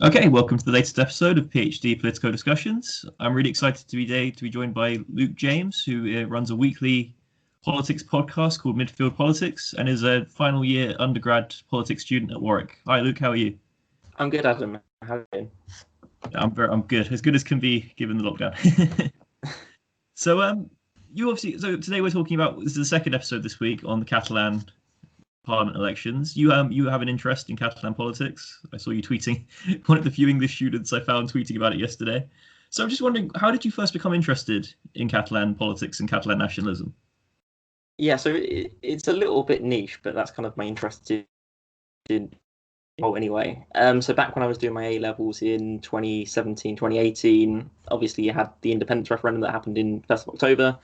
Okay, welcome to the latest episode of PhD-Politico discussions. I'm really excited to be joined by Luke James, who runs a weekly politics podcast called Midfield Politics and is a final year undergrad politics student at Warwick. Hi, Luke. How are you? I'm good, Adam. How are you? I'm good as can be given the lockdown. So today we're talking about, this is the second episode this week on the Catalan Parliament elections. You have an interest in Catalan politics. I saw you tweeting. One of the few English students I found tweeting about it yesterday. So I'm just wondering, how did you first become interested in Catalan politics and Catalan nationalism? Yeah, so it's a little bit niche, but that's kind of my interest in anyway. So back when I was doing my A-levels in 2017, 2018, obviously you had the independence referendum that happened in 1st of October.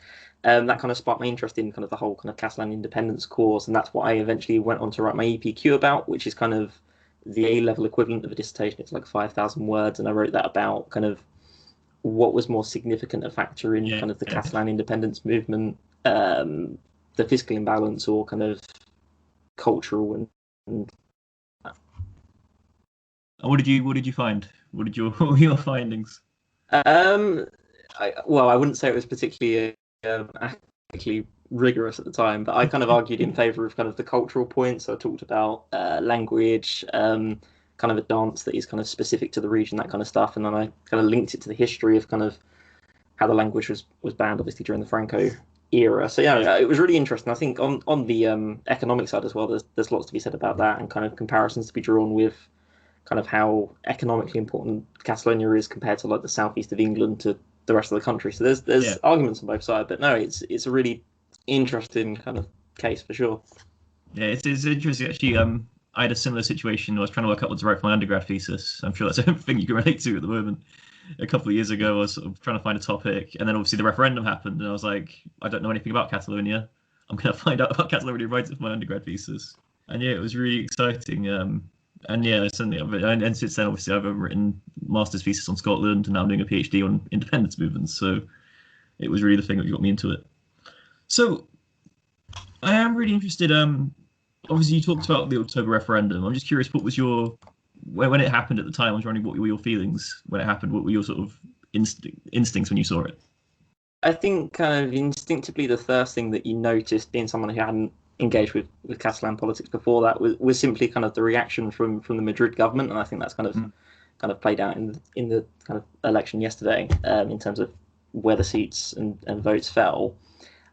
That kind of sparked my interest in kind of the whole kind of Catalan independence cause, and that's what I eventually went on to write my EPQ about, which is kind of the A-level equivalent of a dissertation. It's like 5,000 words, and I wrote that about kind of what was more significant a factor in kind of the Catalan independence movement, the fiscal imbalance, or kind of cultural and what did you find? What were your findings? I wouldn't say it was particularly academically rigorous at the time, but I kind of argued in favour of kind of the cultural points. So I talked about language, kind of a dance that is kind of specific to the region, that kind of stuff, and then I kind of linked it to the history of kind of how the language was banned, obviously during the Franco era. So yeah, it was really interesting. I think on the economic side as well, there's lots to be said about that, and kind of comparisons to be drawn with kind of how economically important Catalonia is compared to like the southeast of England to the rest of the country. So there's arguments on both sides, but no, it's a really interesting kind of case for sure. Yeah, it's interesting actually. I had a similar situation. I was trying to work out what to write for my undergrad thesis. I'm sure that's a thing you can relate to at the moment. A couple of years ago, I was sort of trying to find a topic, and then obviously the referendum happened, and I was like, I don't know anything about Catalonia. I'm going to find out about Catalonia and write it for my undergrad thesis. And yeah, it was really exciting. And yeah, certainly, and since then, obviously, I've written master's thesis on Scotland, and now I'm doing a PhD on independence movements. So it was really the thing that got me into it. So I am really interested. Obviously, you talked about the October referendum. I'm just curious, what was when it happened at the time? I was wondering, what were your feelings when it happened? What were your sort of instincts when you saw it? I think kind of instinctively, the first thing that you noticed, being someone who hadn't engaged with Catalan politics before that, was simply kind of the reaction from the Madrid government, and I think that's kind of played out in the kind of election yesterday, in terms of where the seats and votes fell.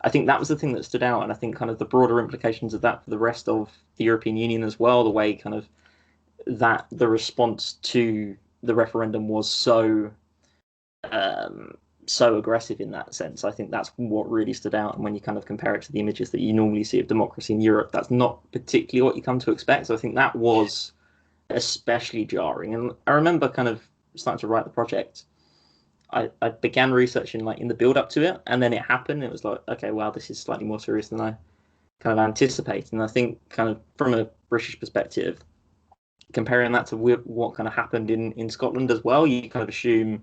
I think that was the thing that stood out, and I think kind of the broader implications of that for the rest of the European Union as well, the way kind of that the response to the referendum was so aggressive in that sense. I think that's what really stood out. And when you kind of compare it to the images that you normally see of democracy in Europe, that's not particularly what you come to expect. So I think that was especially jarring. And I remember kind of starting to write the project. I began researching like in the build up to it, and then it happened. It was like, okay, wow, this is slightly more serious than I kind of anticipated. And I think kind of from a British perspective, comparing that to what kind of happened in Scotland as well, you kind of assume,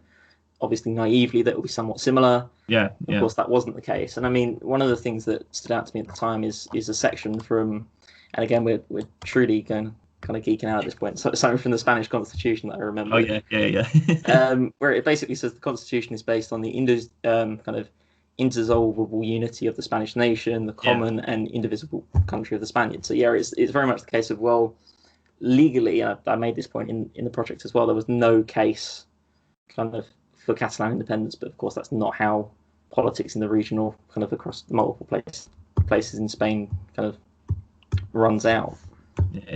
obviously naively, that it will be somewhat similar. Yeah. Of course, that wasn't the case. And I mean, one of the things that stood out to me at the time is a section from, and again, we're truly going kind of geeking out at this point, something from the Spanish Constitution that I remember. Oh yeah. Where it basically says the Constitution is based on the kind of indissoluble unity of the Spanish nation, the common and indivisible country of the Spaniards. So yeah, it's very much the case of, well, legally, I made this point in the project as well, there was no case kind of for Catalan independence, but of course that's not how politics in the region or kind of across multiple places in Spain kind of runs out.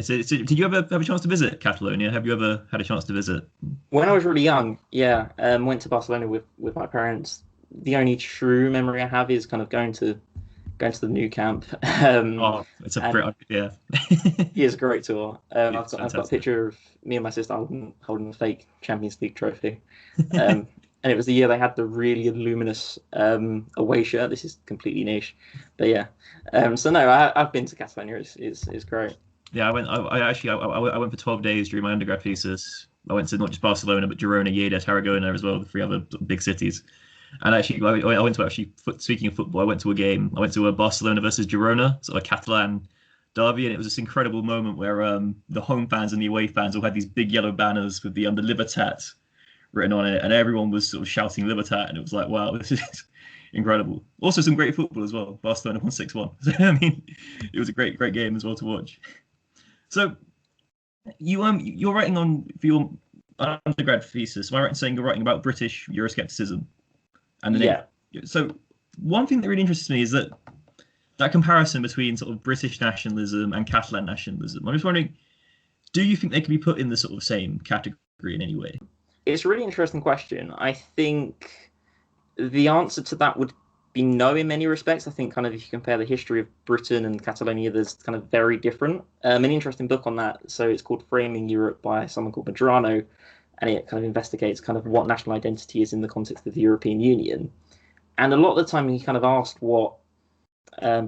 So did you ever have a chance to visit Catalonia? Have you ever had a chance to visit? When I was really young, yeah, went to Barcelona with my parents. The only true memory I have is kind of going to the new camp. It's a great, yeah. It's a great tour. I've got a picture of me and my sister holding a fake Champions League trophy. And it was the year they had the really luminous away shirt. This is completely niche, but yeah. So no, I've been to Catalonia. It's great. Yeah, I went. I went for 12 days during my undergrad thesis. I went to not just Barcelona, but Girona, Lleida, Tarragona as well, the three other big cities. And actually, I went to speaking of football, I went to a game. I went to a Barcelona versus Girona, so a Catalan derby, and it was this incredible moment where the home fans and the away fans all had these big yellow banners with the Libertat written on it, and everyone was sort of shouting Libertat, and it was like, wow, this is incredible. Also, some great football as well. Barcelona won 6-1. So, I mean, it was a great game as well to watch. So, you're writing on for your undergrad thesis. Am I right in saying you're writing about British Euroscepticism? And yeah. So, one thing that really interests me is that comparison between sort of British nationalism and Catalan nationalism. I'm just wondering, do you think they can be put in the sort of same category in any way? It's a really interesting question. I think the answer to that would be no in many respects. I think kind of if you compare the history of Britain and Catalonia, there's kind of very different. An interesting book on that. So it's called Framing Europe by someone called Medrano, and it kind of investigates kind of what national identity is in the context of the European Union. And a lot of the time he kind of asked what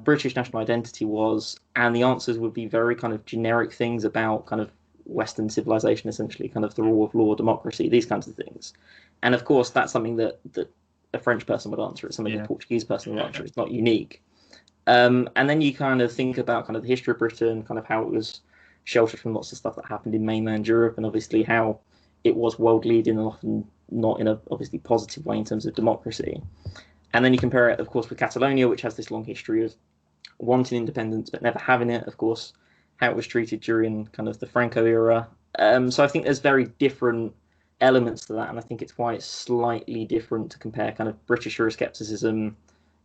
British national identity was, and the answers would be very kind of generic things about kind of Western civilization, essentially, kind of the rule of law, democracy, these kinds of things. And of course, that's something that a French person would answer. It's something a Portuguese person would answer. It's not unique. And then you kind of think about kind of the history of Britain, kind of how it was sheltered from lots of stuff that happened in mainland Europe, and obviously how it was world leading and often not in a obviously positive way in terms of democracy. And then you compare it, of course, with Catalonia, which has this long history of wanting independence but never having it, of course, how it was treated during kind of the Franco era. So I think there's very different elements to that, and I think it's why it's slightly different to compare kind of British Euroscepticism,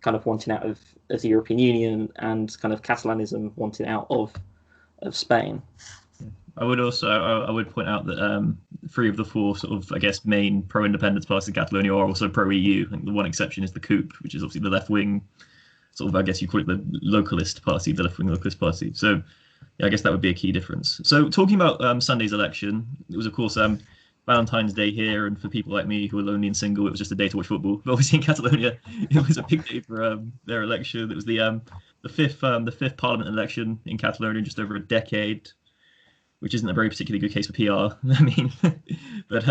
kind of wanting out of the European Union, and kind of Catalanism wanting out of Spain. I would point out that 3 of the 4 sort of, I guess, main pro-independence parties in Catalonia are also pro-EU. I think the one exception is the CUP, which is obviously the left-wing, sort of, I guess you call it the localist party, the left-wing localist party. So yeah, I guess that would be a key difference. So talking about Sunday's election, it was, of course, Valentine's Day here, and for people like me who are lonely and single, it was just a day to watch football. But obviously in Catalonia, it was a big day for their election. It was the fifth Parliament election in Catalonia in just over a decade, which isn't a very particularly good case for PR. I mean, but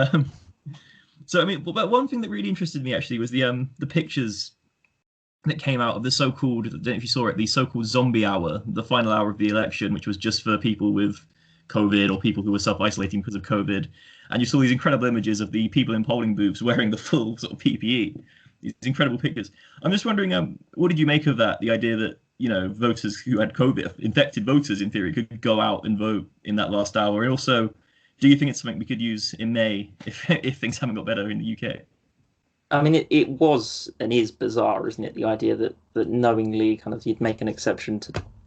so I mean, but one thing that really interested me actually was the pictures that came out of the so-called, I don't know if you saw it, the so-called zombie hour, the final hour of the election, which was just for people with COVID or people who were self-isolating because of COVID. And you saw these incredible images of the people in polling booths wearing the full sort of PPE. These incredible pictures. I'm just wondering, what did you make of that? The idea that, you know, voters who had COVID, infected voters in theory, could go out and vote in that last hour. And also, do you think it's something we could use in May if things haven't got better in the UK? I mean, it was and is bizarre, isn't it? The idea that knowingly kind of you'd make an exception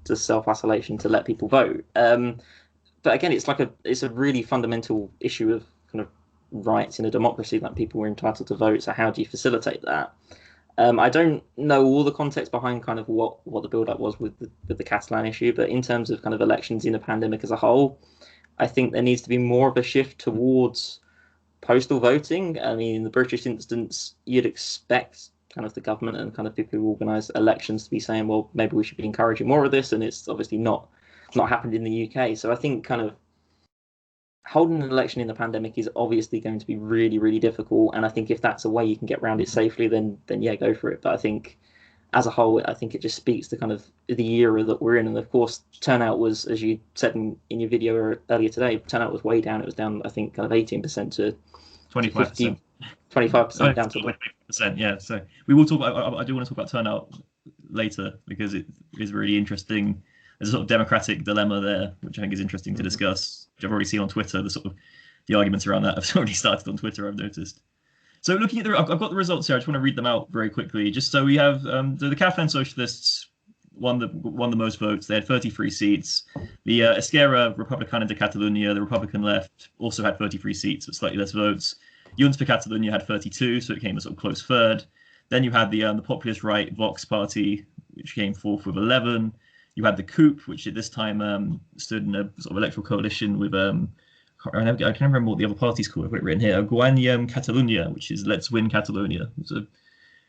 to self-isolation to let people vote. But again, it's a really fundamental issue of kind of rights in a democracy, that people were entitled to vote. So how do you facilitate that? I don't know all the context behind kind of what the build-up was with the Catalan issue, but in terms of kind of elections in a pandemic as a whole, I think there needs to be more of a shift towards postal voting. I mean, in the British instance, you'd expect kind of the government and kind of people who organise elections to be saying, well, maybe we should be encouraging more of this, and it's obviously not happened in the UK. So I think kind of holding an election in the pandemic is obviously going to be really, really difficult. And I think if that's a way you can get around it safely, then yeah, go for it. But I think as a whole, I think it just speaks to kind of the era that we're in. And of course, turnout was, as you said in your video earlier today, turnout was way down. It was down, I think, kind of 18% to 25%. 25% down to 25%. Yeah. So we will talk about. I do want to talk about turnout later because it is really interesting. There's a sort of democratic dilemma there, which I think is interesting to discuss. Which I've already seen on Twitter. The arguments around that have already started on Twitter, I've noticed. So looking at I've got the results here. I just want to read them out very quickly. Just so we have the Catalan Socialists won the most votes. They had 33 seats. The Esquerra Republicana de Catalunya, the Republican left, also had 33 seats, but slightly less votes. Junts per Catalunya had 32, so it came a sort of close third. Then you had the populist right Vox Party, which came fourth with 11. You had the CUP, which at this time stood in a sort of electoral coalition with I can't remember what the other party's called. I've got it written here. Guanyem Catalunya, which is Let's Win Catalonia. It's a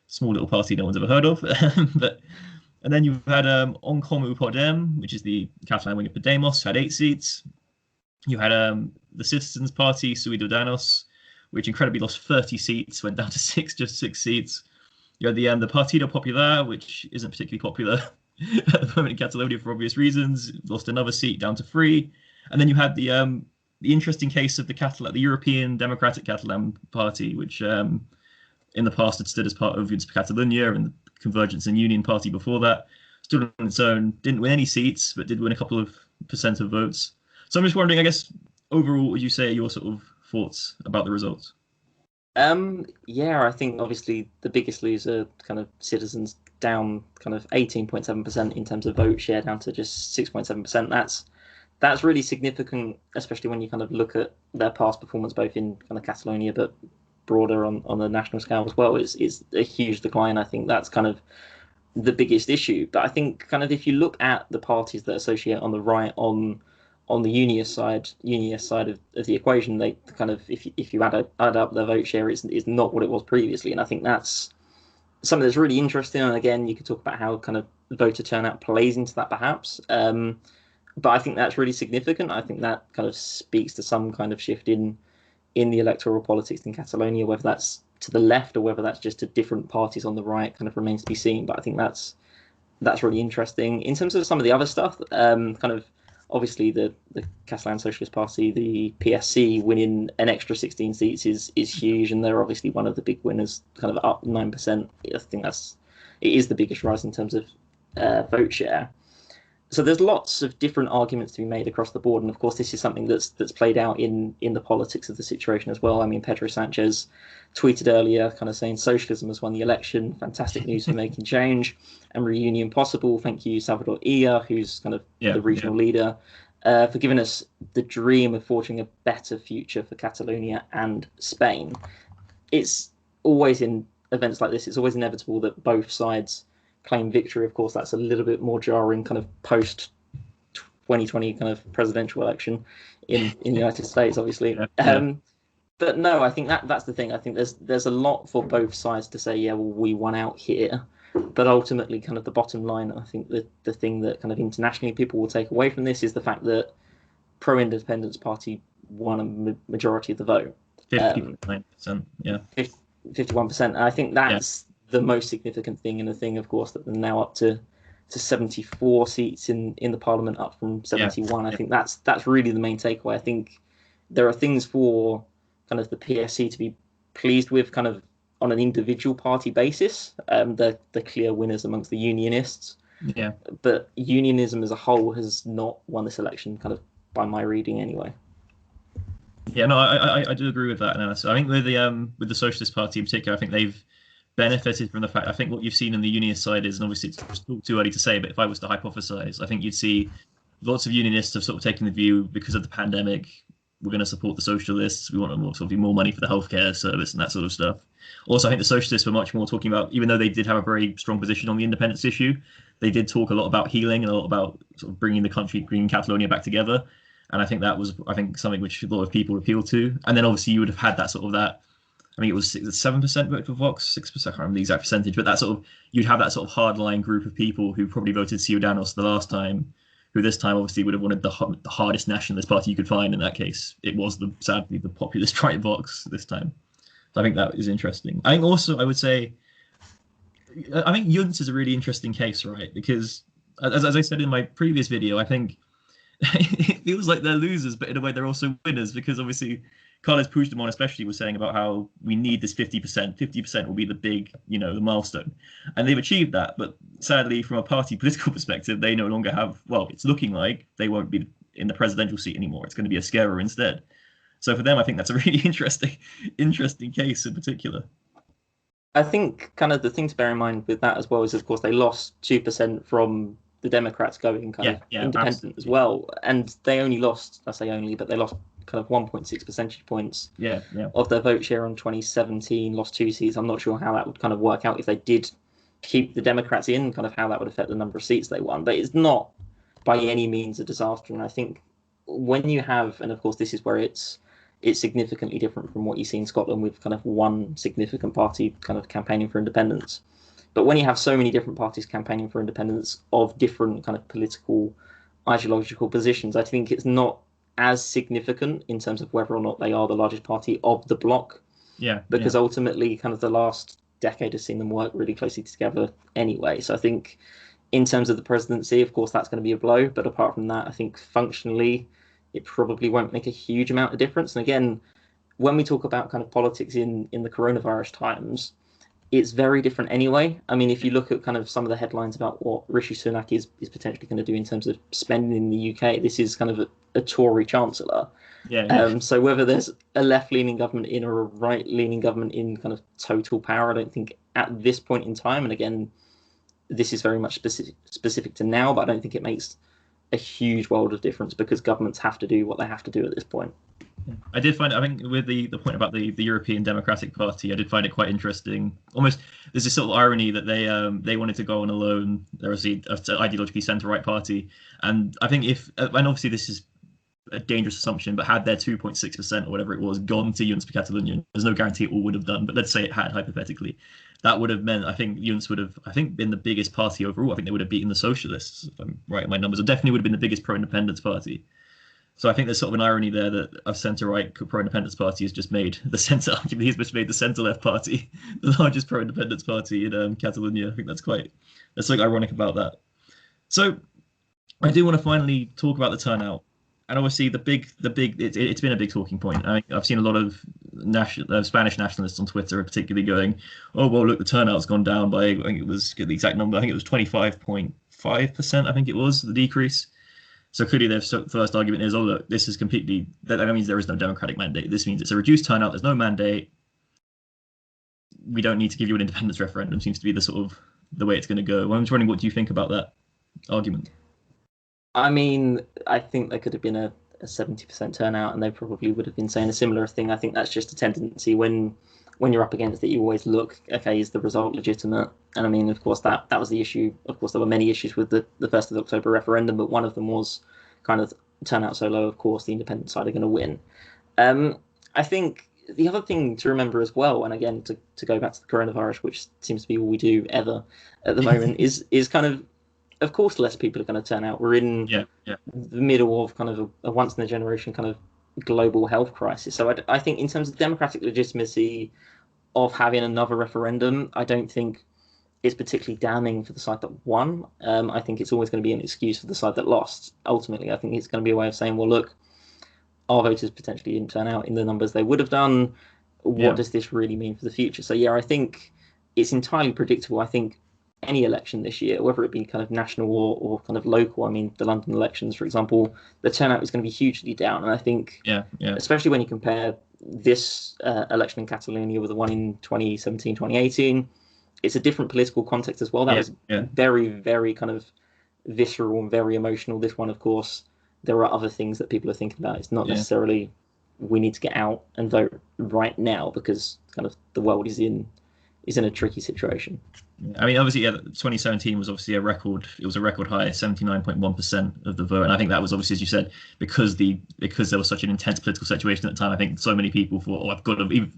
small little party no one's ever heard of. And then you had En Comú Podem, which is the Catalan wing of Podemos, had 8 seats. You had the Citizens Party, Ciudadanos, which incredibly lost 30 seats, went down to just 6 seats. You had the Partido Popular, which isn't particularly popular. at the moment in Catalonia for obvious reasons. Lost another seat down to 3, and then you had the interesting case of the European Democratic Catalan Party, which in the past had stood as part of Catalonia and the Convergence and Union Party before that. Stood on its own, didn't win any seats, but did win a couple of % of votes. So I'm just wondering, I guess, overall, would you say your sort of thoughts about the results? Yeah, I think obviously the biggest loser, kind of Citizens, down kind of 18.7% in terms of vote share, down to just 6.7%. That's really significant, especially when you kind of look at their past performance, both in kind of Catalonia, but broader on the national scale as well. Is a huge decline. I think that's kind of the biggest issue. But I think kind of if you look at the parties that associate on the right on the unionist side of the equation, they kind of if you add up their vote share, is not what it was previously. And I think that's something that's really interesting. And again, you could talk about how kind of voter turnout plays into that perhaps. But I think that's really significant. I think that kind of speaks to some kind of shift in the electoral politics in Catalonia, whether that's to the left or whether that's just to different parties on the right, kind of remains to be seen. But I think that's really interesting. In terms of some of the other stuff, kind of obviously the Catalan Socialist Party, the PSC, winning an extra 16 seats is huge, and they're obviously one of the big winners, kind of up 9%. I think it is the biggest rise in terms of vote share. So there's lots of different arguments to be made across the board, and of course this is something that's played out in the politics of the situation as well. I mean, Pedro Sanchez tweeted earlier, kind of saying socialism has won the election, fantastic news for making change, and reunion possible. Thank you, Salvador Illa, who's kind of the regional leader, for giving us the dream of forging a better future for Catalonia and Spain. It's always in events like this, it's always inevitable that both sides claim victory. Of course, that's a little bit more jarring kind of post 2020 kind of presidential election in the United States, obviously. But no, I think that's the thing. I think there's a lot for both sides to say, yeah, well, we won out here. But ultimately, kind of the bottom line, I think the thing that kind of internationally people will take away from this is the fact that pro-independence party won a majority of the vote. 59%, yeah. 51%. And I think that's the most significant thing, and the thing, of course, that they're now up to 74 seats in the parliament, up from 71. I think that's really the main takeaway. I think there are things for kind of the PSC to be pleased with, kind of on an individual party basis. The clear winners amongst the unionists. Yeah. But unionism as a whole has not won this election, kind of by my reading anyway. Yeah, no, I do agree with that analysis. I think with the Socialist Party in particular, I think they've benefited from the fact. I think what you've seen on the unionist side is, and obviously it's too early to say, but if I was to hypothesize, I think you'd see lots of unionists have sort of taken the view, because of the pandemic, we're going to support the socialists. We want more money for the healthcare service and that sort of stuff. Also, I think the socialists were much more talking about, even though they did have a very strong position on the independence issue, they did talk a lot about healing and a lot about sort of bringing Catalonia back together. And I think that was, something which a lot of people appealed to. And then obviously you would have had that sort of that. I mean, it was 7% vote for Vox, 6%. I can't remember the exact percentage, but that sort of, you'd have that sort of hardline group of people who probably voted Ciudadanos the last time, who this time obviously would have wanted the hardest nationalist party you could find. In that case, it was sadly the populist right Vox this time. So I think that is interesting. I think also I would say, I think Junts is a really interesting case, right? Because as I said in my previous video, I think it feels like they're losers, but in a way they're also winners, because obviously Carles Puigdemont especially was saying about how we need this 50%. 50% will be the big, the milestone. And they've achieved that. But sadly, from a party political perspective, they no longer have, well, it's looking like they won't be in the presidential seat anymore. It's going to be Esquerra instead. So for them, I think that's a really interesting case in particular. I think kind of the thing to bear in mind with that as well is, of course, they lost 2% from the Democrats going kind of independent absolutely. As well. And they only lost, I say only, but they lost kind of 1.6 percentage points of their vote share on 2017, lost 2 seats. I'm not sure how that would kind of work out if they did keep the Democrats in, kind of how that would affect the number of seats they won. But it's not by any means a disaster. And I think when you have, and of course this is where it's significantly different from what you see in Scotland with kind of one significant party kind of campaigning for independence. But when you have so many different parties campaigning for independence of different kind of political, ideological positions, I think it's not as significant in terms of whether or not they are the largest party of the bloc. Because ultimately kind of the last decade has seen them work really closely together anyway. So I think In terms of the presidency, of course, that's going to be a blow. But apart from that, I think functionally, it probably won't make a huge amount of difference. And again, when we talk about kind of politics in the coronavirus times, it's very different anyway. I mean, if you look at kind of some of the headlines about what Rishi Sunak is potentially going to do in terms of spending in the UK, this is kind of a Tory chancellor. Yeah. So whether there's a left-leaning government in or a right-leaning government in kind of total power, I don't think at this point in time, and again, this is very much specific to now, but I don't think it makes a huge world of difference because governments have to do what they have to do at this point. I did find, I think, with the point about the European Democratic Party, I did find it quite interesting. Almost, there's this sort of irony that they wanted to go on alone. They're obviously an ideologically centre-right party, and I think and obviously this is a dangerous assumption, but had their 2.6% or whatever it was gone to Junts for Catalonia, there's no guarantee it all would have done, but let's say it had, hypothetically, that would have meant, I think, Junts would have, I think, been the biggest party overall. I think they would have beaten the Socialists, if I'm right in my numbers, or definitely would have been the biggest pro-independence party. So I think there's sort of an irony there that a centre-right pro-independence party has just made the centre, arguably he's just made the centre-left party the largest pro-independence party in Catalonia. I think that's something ironic about that. So I do want to finally talk about the turnout. And obviously it's been a big talking point. I've seen a lot of Spanish nationalists on Twitter particularly going, oh, well, look, the turnout's gone down by, I think it was, get the exact number, I think it was 25.5%, I think it was, the decrease. So clearly their first argument is, oh, look, this is completely, that means there is no democratic mandate. This means it's a reduced turnout, there's no mandate. We don't need to give you an independence referendum, seems to be the way it's going to go. Well, I'm just wondering, what do you think about that argument? I mean, I think there could have been a 70% turnout, and they probably would have been saying a similar thing. I think that's just a tendency when you're up against it. You always look, okay, is the result legitimate? And I mean, of course, that was the issue. Of course, there were many issues with the 1st of October referendum, but one of them was kind of turnout so low. Of course, the independent side are going to win. I think the other thing to remember as well, and again to go back to the coronavirus, which seems to be all we do ever at the moment, is kind of course, less people are going to turn out. We're in the middle of kind of a once in a generation kind of global health crisis. So I think in terms of democratic legitimacy of having another referendum, I don't think it's particularly damning for the side that won. I think it's always going to be an excuse for the side that lost. Ultimately, I think it's going to be a way of saying, well, look, our voters potentially didn't turn out in the numbers they would have done. What does this really mean for the future? So, I think it's entirely predictable. I think any election this year, whether it be kind of national or kind of local, I mean, the London elections, for example, the turnout is going to be hugely down. And I think, especially when you compare this election in Catalonia with the one in 2017, 2018, it's a different political context as well. That was very, very kind of visceral and very emotional. This one, of course, there are other things that people are thinking about. It's not necessarily we need to get out and vote right now because kind of the world is in a tricky situation. I mean, obviously, 2017 was obviously a record. It was a record high, 79.1% of the vote, and I think that was obviously, as you said, because there was such an intense political situation at the time. I think so many people thought, "Oh, I've got to,"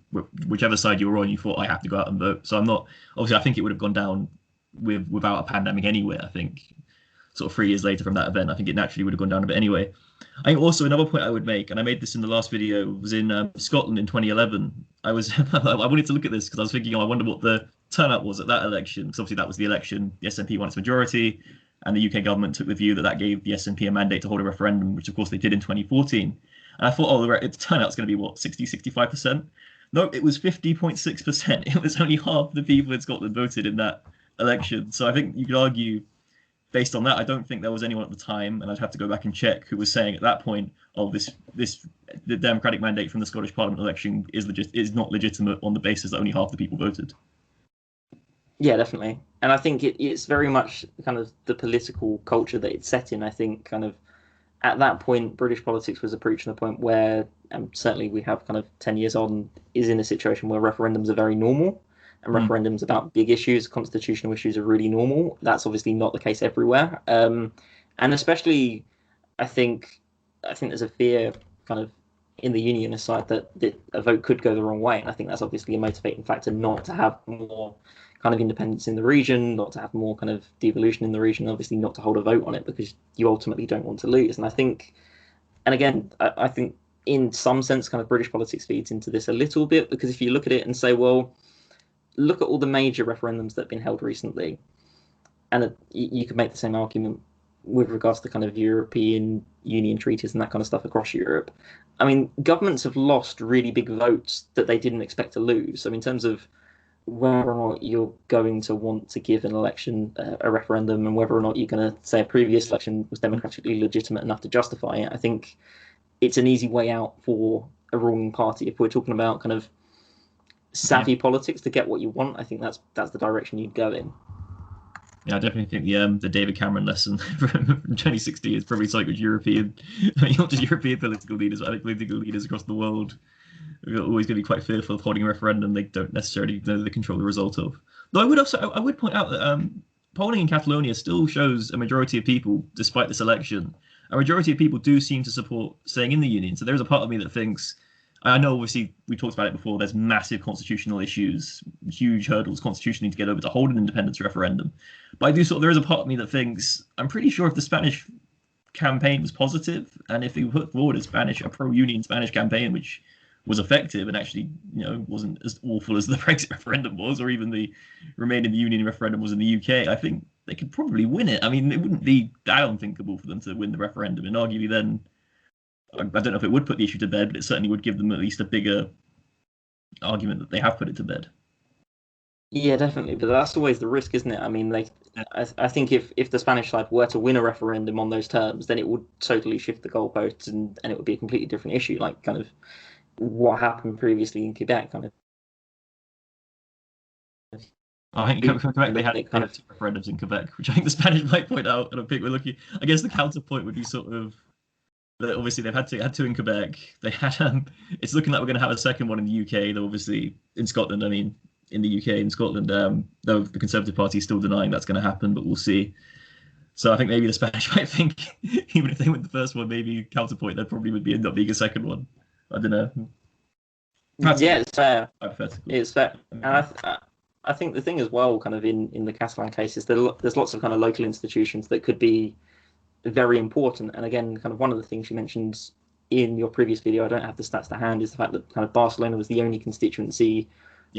whichever side you were on, you thought, "I have to go out and vote." So I'm not. Obviously, I think it would have gone down without a pandemic anyway. I think sort of 3 years later from that event, I think it naturally would have gone down a bit anyway. I think also another point I would make, and I made this in the last video, was in Scotland in 2011. I wanted to look at this because I was thinking, I wonder what the turnout was at that election. Because obviously that was the election, the SNP won its majority, and the UK government took the view that gave the SNP a mandate to hold a referendum, which of course they did in 2014. And I thought, the turnout's going to be what, 65%? No, it was 50.6%. It was only half the people in Scotland voted in that election. So I think you could argue, based on that, I don't think there was anyone at the time, and I'd have to go back and check, who was saying at that point, the democratic mandate from the Scottish Parliament election is not legitimate on the basis that only half the people voted. Yeah, definitely. And I think it's very much kind of the political culture that it's set in. I think kind of at that point, British politics was approaching a point where, and certainly we have kind of 10 years on, is in a situation where referendums are very normal. And referendums about big issues, constitutional issues, are really normal. That's obviously not the case everywhere. And especially, I think there's a fear kind of in the unionist side that a vote could go the wrong way. And I think that's obviously a motivating factor not to have more kind of independence in the region, not to have more kind of devolution in the region, obviously not to hold a vote on it because you ultimately don't want to lose. And I think, and again, I think in some sense kind of British politics feeds into this a little bit, because if you look at it and say, well, look at all the major referendums that have been held recently, and you could make the same argument with regards to kind of European Union treaties and that kind of stuff across Europe. I mean, governments have lost really big votes that they didn't expect to lose. I mean, in terms of whether or not you're going to want to give an election a referendum, and whether or not you're going to say a previous election was democratically legitimate enough to justify it, I think it's an easy way out for a ruling party. If we're talking about kind of savvy politics to get what you want, I think that's the direction you'd go in. Yeah, I definitely think the David Cameron lesson from 2016 is probably something with European, I mean, not just European political leaders, but I think political leaders across the world are always going to be quite fearful of holding a referendum they don't necessarily know they control the result of. Though I would point out that polling in Catalonia still shows a majority of people, despite this election, a majority of people do seem to support staying in the union. So there's a part of me that thinks, I know obviously we talked about it before, there's massive constitutional issues, huge hurdles constitutionally to get over to hold an independence referendum. But I do there is a part of me that thinks, I'm pretty sure if the Spanish campaign was positive, and if they put forward a pro-union Spanish campaign, which was effective and actually, wasn't as awful as the Brexit referendum was, or even the Remain in the Union referendum was in the UK, I think they could probably win it. I mean, it wouldn't be that unthinkable for them to win the referendum, and arguably then, I don't know if it would put the issue to bed, but it certainly would give them at least a bigger argument that they have put it to bed. Yeah, definitely. But that's always the risk, isn't it? I mean, I think if the Spanish side were to win a referendum on those terms, then it would totally shift the goalposts, and it would be a completely different issue, like kind of what happened previously in Quebec, kind of. I think Quebec, they had two referendums in Quebec, which I think the Spanish might point out. And I think we're looking. I guess the counterpoint would be sort of that obviously they've had two in Quebec. They had it's looking like we're going to have a second one in the UK. Though obviously in Scotland, I mean, in the UK and Scotland, though the Conservative Party is still denying that's going to happen, but we'll see. So I think maybe the Spanish might think, even if they win the first one, maybe counterpoint there probably would be end up being a second one. I don't know. Yeah, it's fair. Hypothetical. It's fair, and I think the thing as well, kind of in the Catalan case, is there's lots of kind of local institutions that could be very important. And again, kind of one of the things you mentioned in your previous video, I don't have the stats to hand, is the fact that kind of Barcelona was the only constituency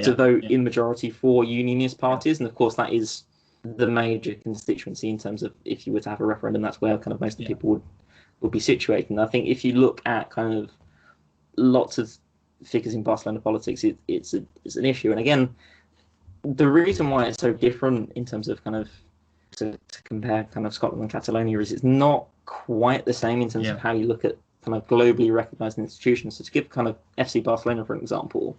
to vote in majority for unionist parties, and of course that is the major constituency in terms of if you were to have a referendum, that's where kind of most of the people would be situated. And I think if you look at kind of lots of figures in Barcelona politics, it's an issue. And again, the reason why it's so different in terms of kind of to compare kind of Scotland and Catalonia is it's not quite the same in terms of how you look at kind of globally recognized institutions. So to give kind of FC Barcelona, for example,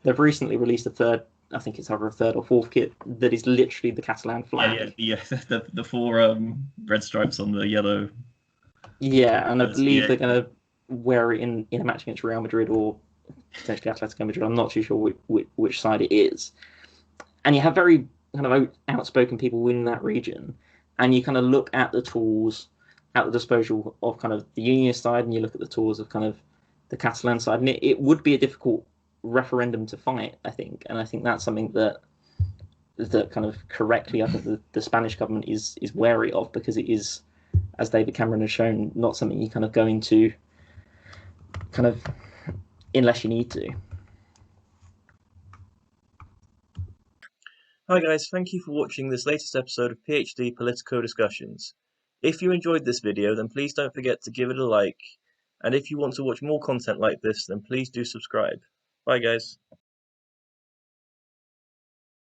they've recently released a third, I think it's either a third or fourth kit that is literally the Catalan flag. The four red stripes on the yellow. Yeah, and I believe they're going to wear it in a match against Real Madrid or potentially Atletico Madrid. I'm not too sure which side it is. And you have very kind of outspoken people in that region, and you kind of look at the tools at the disposal of kind of the unionist side, and you look at the tools of kind of the Catalan side, and it would be a difficult referendum to fight, I think. And I think that's something that kind of correctly, I think the Spanish government is wary of, because it is, as David Cameron has shown, not something you kind of go into kind of unless you need to. Hi guys, thank you for watching this latest episode of PhD-Politico Discussions. If you enjoyed this video, then please don't forget to give it a like, and if you want to watch more content like this, then please do subscribe. Bye guys.